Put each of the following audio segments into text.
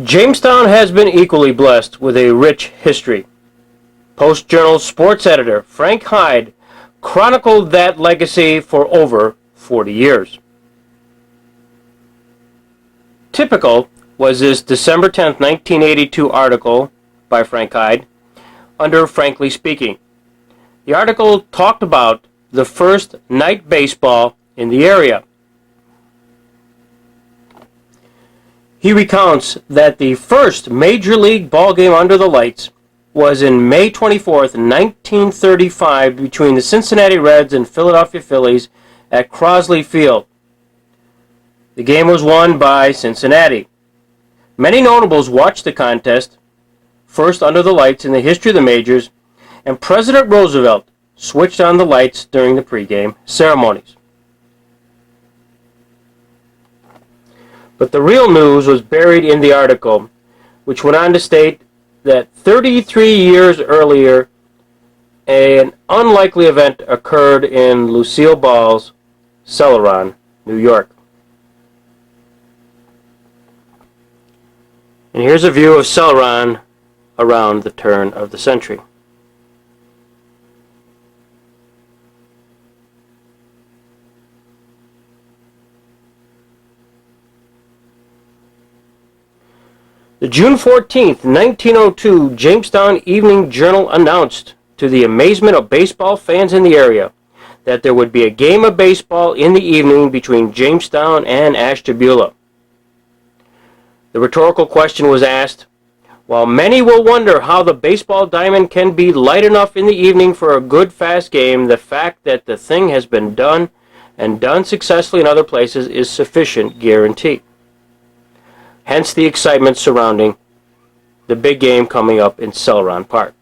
Jamestown has been equally blessed with a rich history. Post-Journal sports editor Frank Hyde chronicled that legacy for over 40 years. Typical was this December 10, 1982 article by Frank Hyde under Frankly Speaking. The article talked about the first night baseball in the area. He recounts that the first Major League ball game under the lights was in May 24, 1935, between the Cincinnati Reds and Philadelphia Phillies at Crosley Field. The game was won by Cincinnati. Many notables watched the contest, first under the lights in the history of the majors, and President Roosevelt switched on the lights during the pregame ceremonies. But the real news was buried in the article, which went on to state that 33 years earlier, an unlikely event occurred in Lucille Ball's Celoron, New York. And here's a view of Celoron around the turn of the century. The June 14, 1902 Jamestown Evening Journal announced, to the amazement of baseball fans in the area, that there would be a game of baseball in the evening between Jamestown and Ashtabula. The rhetorical question was asked, while many will wonder how the baseball diamond can be light enough in the evening for a good fast game, the fact that the thing has been done and done successfully in other places is sufficient guarantee. Hence the excitement surrounding the big game coming up in Celoron Park.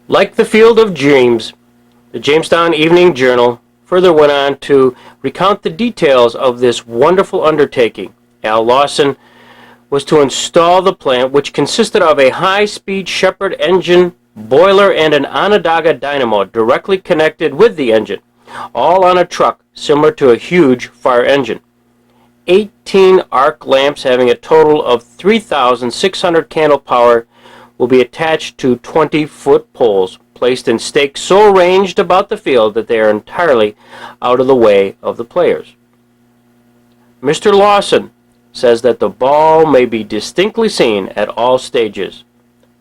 Like the Field of Dreams, the Jamestown Evening Journal further went on to recount the details of this wonderful undertaking. Al Lawson was to install the plant, which consisted of a high-speed Shepherd engine, boiler, and an Onondaga dynamo directly connected with the engine, all on a truck similar to a huge fire engine. 18 arc lamps having a total of 3,600 candle power will be attached to 20-foot poles, placed in stakes so arranged about the field that they are entirely out of the way of the players. Mr. Lawson says that the ball may be distinctly seen at all stages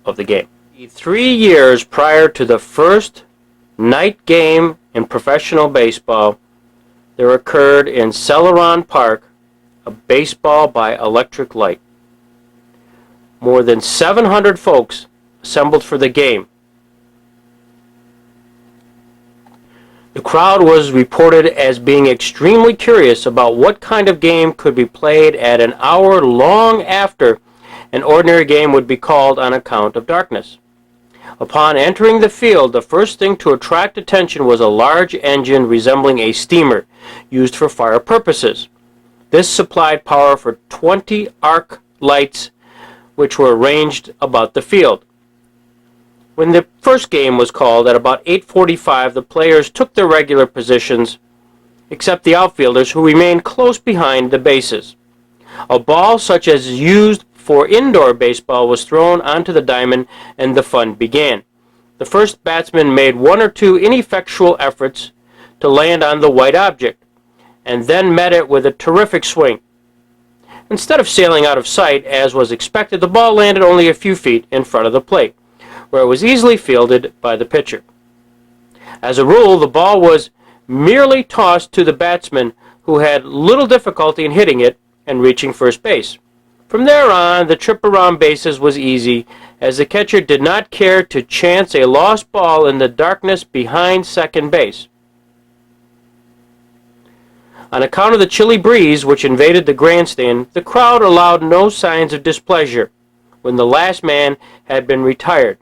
of the game. 3 years prior to the first night game in professional baseball, there occurred in Celoron Park a baseball by electric light. More than 700 folks assembled for the game. The crowd was reported as being extremely curious about what kind of game could be played at an hour long after an ordinary game would be called on account of darkness. Upon entering the field, the first thing to attract attention was a large engine resembling a steamer used for fire purposes. This supplied power for 20 arc lights which were arranged about the field. When the first game was called at about 8:45, the players took their regular positions, except the outfielders, who remained close behind the bases. A ball such as is used for indoor baseball was thrown onto the diamond, and the fun began. The first batsman made one or two ineffectual efforts to land on the white object, and then met it with a terrific swing. Instead of sailing out of sight, as was expected, the ball landed only a few feet in front of the plate, where it was easily fielded by the pitcher. As a rule, the ball was merely tossed to the batsman, who had little difficulty in hitting it and reaching first base. From there on, the trip around bases was easy, as the catcher did not care to chance a lost ball in the darkness behind second base. On account of the chilly breeze which invaded the grandstand, the crowd allowed no signs of displeasure when the last man had been retired.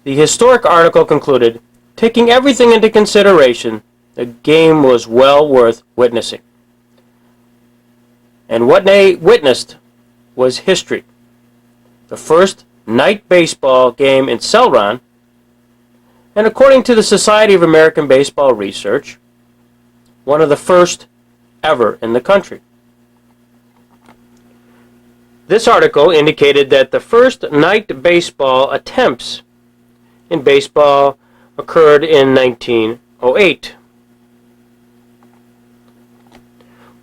The historic article concluded, taking everything into consideration, the game was well worth witnessing. And what they witnessed was history. The first night baseball game in Celoron, and according to the Society of American Baseball Research, one of the first ever in the country. This article indicated that the first night baseball attempts in baseball occurred in 1908.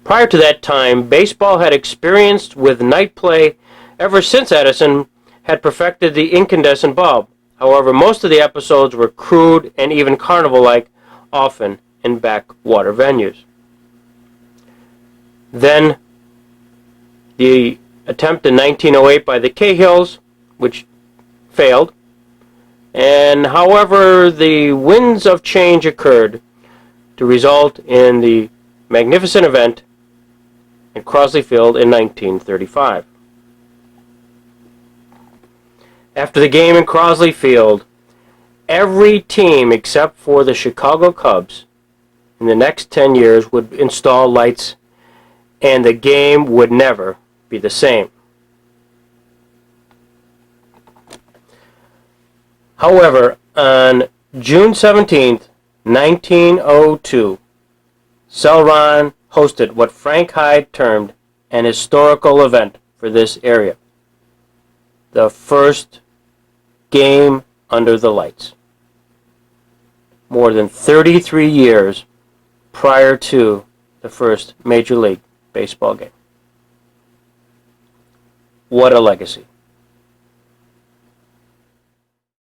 Prior to that time, baseball had experienced with night play ever since Edison had perfected the incandescent bulb. However, most of the episodes were crude and even carnival-like, often in backwater venues. Then, the attempt in 1908 by the Cahills, which failed, and however, the winds of change occurred to result in the magnificent event in Crosley Field in 1935. After the game in Crosley Field, every team except for the Chicago Cubs in the next 10 years would install lights, and the game would never be the same. However, on June 17, 1902, Celoron hosted what Frank Hyde termed an historical event for this area. The first game under the lights. More than 33 years prior to the first Major League Baseball game. What a legacy.